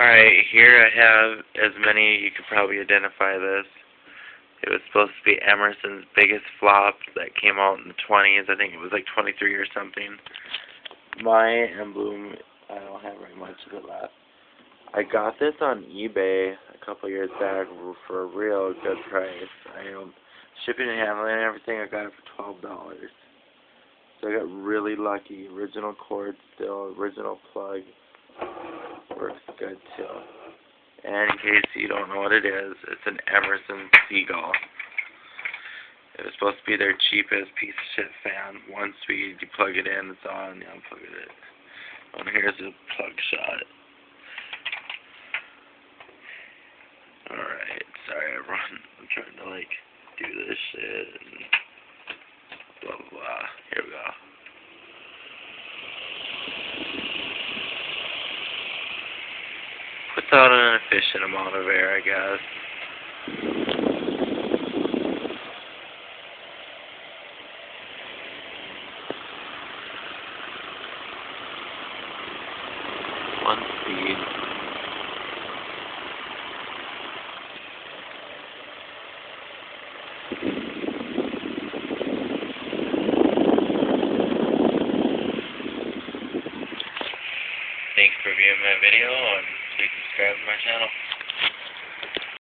Alright, here I have as many, you could probably identify this. It was supposed to be Emerson's biggest flop that came out in the 20s. I think it was like 23 or something. My emblem, I don't have very much of it left. I got this on eBay a couple years back for a real good price. Shipping and handling and everything, I got it for $12. So I got really lucky. Original cord still, original plug. Works good too. And in case you don't know what it is, it's an Emerson Seagull. It was supposed to be their cheapest piece of shit fan. One speed, you plug it in, it's on, you unplug it. And here's a plug shot. Alright, sorry everyone. I'm trying to do this shit and blah blah blah. Here we go. Puts out an efficient amount of air, I guess. One speed. Thanks for viewing my video, and please subscribe to my channel.